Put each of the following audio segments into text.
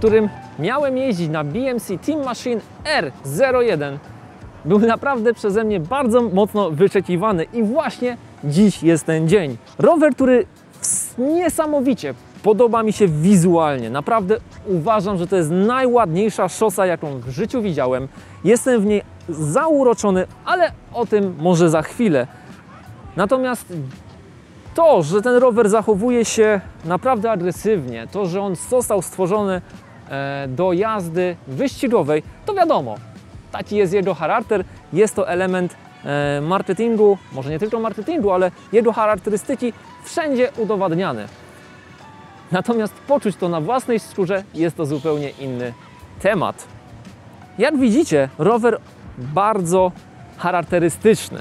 którym miałem jeździć na BMC Team Machine R01, był naprawdę przeze mnie bardzo mocno wyczekiwany i właśnie dziś jest ten dzień. Rower, który niesamowicie podoba mi się wizualnie. Naprawdę uważam, że to jest najładniejsza szosa, jaką w życiu widziałem. Jestem w niej zauroczony, ale o tym może za chwilę. Natomiast to, że ten rower zachowuje się naprawdę agresywnie, to, że on został stworzony do jazdy wyścigowej, to wiadomo, taki jest jego charakter, jest to element marketingu, może nie tylko marketingu, ale jego charakterystyki wszędzie udowadniane. Natomiast poczuć to na własnej skórze jest to zupełnie inny temat. Jak widzicie, rower bardzo charakterystyczny.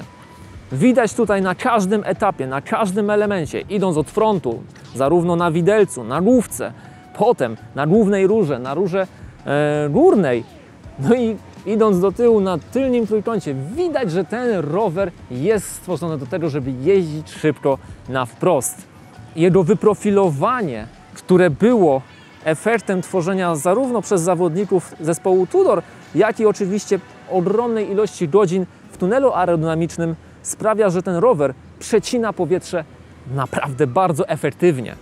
Widać tutaj na każdym etapie, na każdym elemencie, idąc od frontu, zarówno na widelcu, na główce, potem na głównej rurze, na rurze górnej, no i idąc do tyłu na tylnym trójkącie, widać, że ten rower jest stworzony do tego, żeby jeździć szybko na wprost. Jego wyprofilowanie, które było efektem tworzenia zarówno przez zawodników zespołu Tudor, jak i oczywiście ogromnej ilości godzin w tunelu aerodynamicznym, sprawia, że ten rower przecina powietrze naprawdę bardzo efektywnie.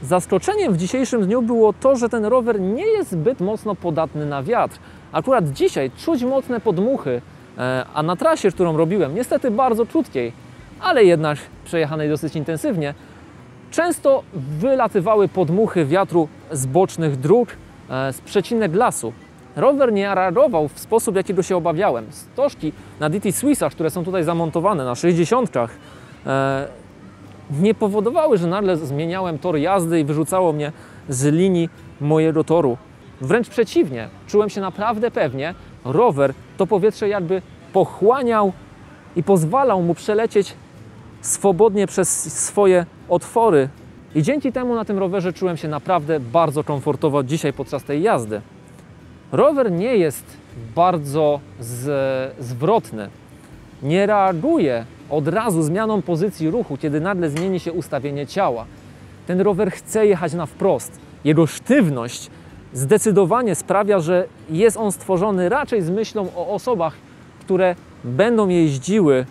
Zaskoczeniem w dzisiejszym dniu było to, że ten rower nie jest zbyt mocno podatny na wiatr. Akurat dzisiaj czuć mocne podmuchy, a na trasie, którą robiłem, niestety bardzo krótkiej, ale jednak przejechanej dosyć intensywnie, często wylatywały podmuchy wiatru z bocznych dróg, z przecinek lasu. Rower nie reagował w sposób, jakiego się obawiałem. Stożki na DT Swissach, które są tutaj zamontowane na 60-kach, nie powodowały, że nagle zmieniałem tor jazdy i wyrzucało mnie z linii mojego toru. Wręcz przeciwnie, czułem się naprawdę pewnie. Rower to powietrze jakby pochłaniał i pozwalał mu przelecieć swobodnie przez swoje otwory. I dzięki temu na tym rowerze czułem się naprawdę bardzo komfortowo dzisiaj podczas tej jazdy. Rower nie jest bardzo zwrotny. Nie reaguje od razu zmianą pozycji ruchu, kiedy nagle zmieni się ustawienie ciała. Ten rower chce jechać na wprost. Jego sztywność zdecydowanie sprawia, że jest on stworzony raczej z myślą o osobach, które będą jeździły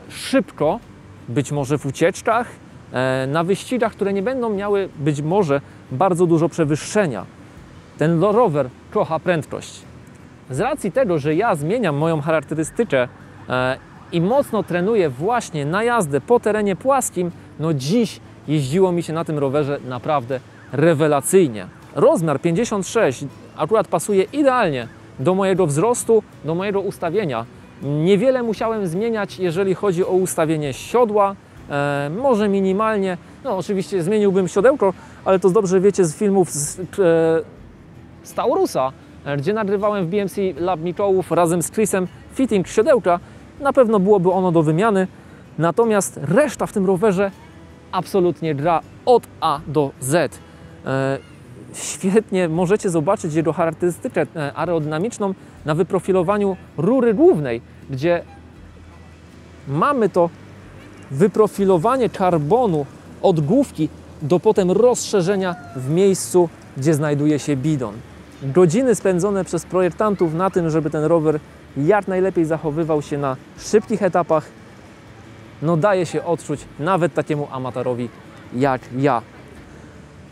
szybko, być może w ucieczkach, na wyścigach, które nie będą miały być może bardzo dużo przewyższenia. Ten rower kocha prędkość. Z racji tego, że ja zmieniam moją charakterystykę i mocno trenuję właśnie na jazdę po terenie płaskim, no dziś jeździło mi się na tym rowerze naprawdę rewelacyjnie. Rozmiar 56 akurat pasuje idealnie do mojego wzrostu, do mojego ustawienia. Niewiele musiałem zmieniać, jeżeli chodzi o ustawienie siodła, może minimalnie. No oczywiście zmieniłbym siodełko, ale to dobrze wiecie z filmów z Taurusa, gdzie nagrywałem w BMC Lab Mikołów razem z Chrisem fitting siodełka. Na pewno byłoby ono do wymiany, natomiast reszta w tym rowerze absolutnie gra od A do Z. Świetnie możecie zobaczyć jego charakterystykę aerodynamiczną na wyprofilowaniu rury głównej, gdzie mamy to wyprofilowanie karbonu od główki do potem rozszerzenia w miejscu, gdzie znajduje się bidon. Godziny spędzone przez projektantów na tym, żeby ten rower jak najlepiej zachowywał się na szybkich etapach, no daje się odczuć nawet takiemu amatorowi jak ja.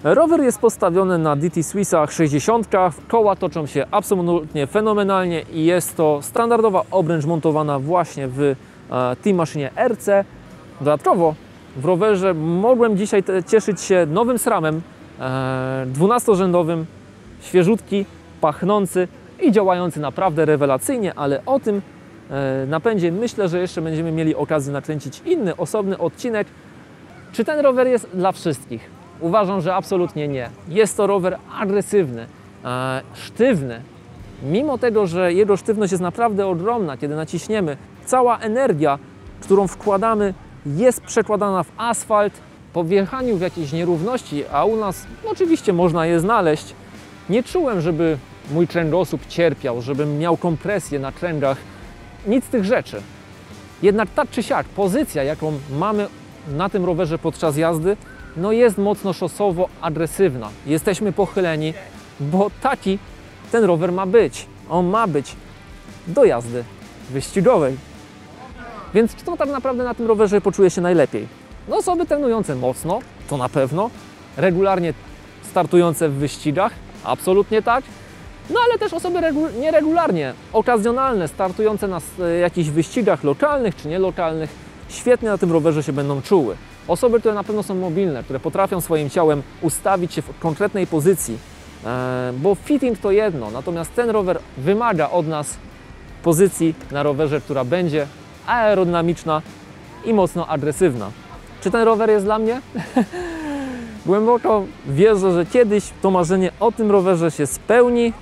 Rower jest postawiony na DT Swissach 60, koła toczą się absolutnie fenomenalnie i jest to standardowa obręcz montowana właśnie w Team Machine RC. Dodatkowo w rowerze mogłem dzisiaj cieszyć się nowym SRAM-em 12-rzędowym, świeżutki, pachnący i działający naprawdę rewelacyjnie, ale o tym napędzie myślę, że jeszcze będziemy mieli okazję nakręcić inny, osobny odcinek. Czy ten rower jest dla wszystkich? Uważam, że absolutnie nie. Jest to rower agresywny, sztywny. Mimo tego, że jego sztywność jest naprawdę ogromna, kiedy naciśniemy, cała energia, którą wkładamy, jest przekładana w asfalt. Po wjechaniu w jakieś nierówności, a u nas oczywiście można je znaleźć, nie czułem, żeby mój kręgosłup cierpiał, żebym miał kompresję na kręgach. Nic z tych rzeczy. Jednak tak czy siak, pozycja, jaką mamy na tym rowerze podczas jazdy, no jest mocno szosowo agresywna. Jesteśmy pochyleni, bo taki ten rower ma być. On ma być do jazdy wyścigowej. Więc kto tak naprawdę na tym rowerze poczuje się najlepiej? No osoby trenujące mocno, to na pewno. Regularnie startujące w wyścigach, absolutnie tak. No ale też osoby nieregularnie, okazjonalne, startujące na jakichś wyścigach lokalnych czy nielokalnych, świetnie na tym rowerze się będą czuły. Osoby, które na pewno są mobilne, które potrafią swoim ciałem ustawić się w konkretnej pozycji, bo fitting to jedno, natomiast ten rower wymaga od nas pozycji na rowerze, która będzie aerodynamiczna i mocno agresywna. Czy ten rower jest dla mnie? Głęboko wierzę, że kiedyś to marzenie o tym rowerze się spełni,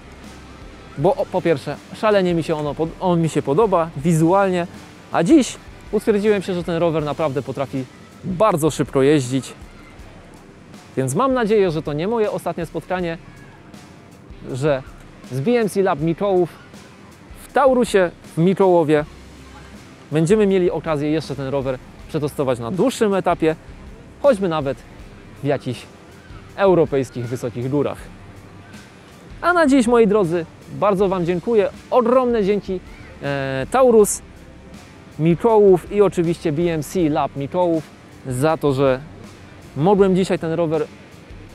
bo po pierwsze szalenie on mi się podoba wizualnie, a dziś utwierdziłem się, że ten rower naprawdę potrafi bardzo szybko jeździć. Więc mam nadzieję, że to nie moje ostatnie spotkanie, że z BMC Lab Mikołów w Taurusie w Mikołowie będziemy mieli okazję jeszcze ten rower przetestować na dłuższym etapie, choćby nawet w jakichś europejskich wysokich górach. A na dziś, moi drodzy, bardzo Wam dziękuję. Ogromne dzięki Taurus Mikołów i oczywiście BMC Lab Mikołów za to, że mogłem dzisiaj ten rower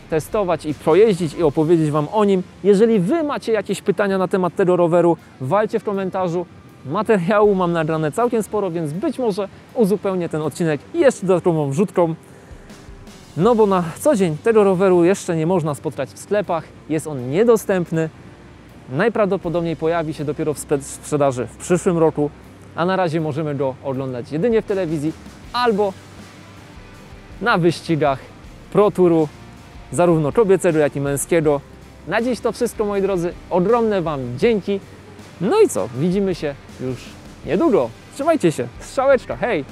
testować i projeździć i opowiedzieć Wam o nim. Jeżeli Wy macie jakieś pytania na temat tego roweru, walcie w komentarzu. Materiału mam nagrane całkiem sporo, więc być może uzupełnię ten odcinek jeszcze dodatkową wrzutką. No bo na co dzień tego roweru jeszcze nie można spotkać w sklepach, jest on niedostępny. Najprawdopodobniej pojawi się dopiero w sprzedaży w przyszłym roku, a na razie możemy go oglądać jedynie w telewizji albo na wyścigach Pro Touru, zarówno kobiecego, jak i męskiego. Na dziś to wszystko, moi drodzy. Ogromne Wam dzięki. No i co? Widzimy się już niedługo. Trzymajcie się. Strzałeczka. Hej!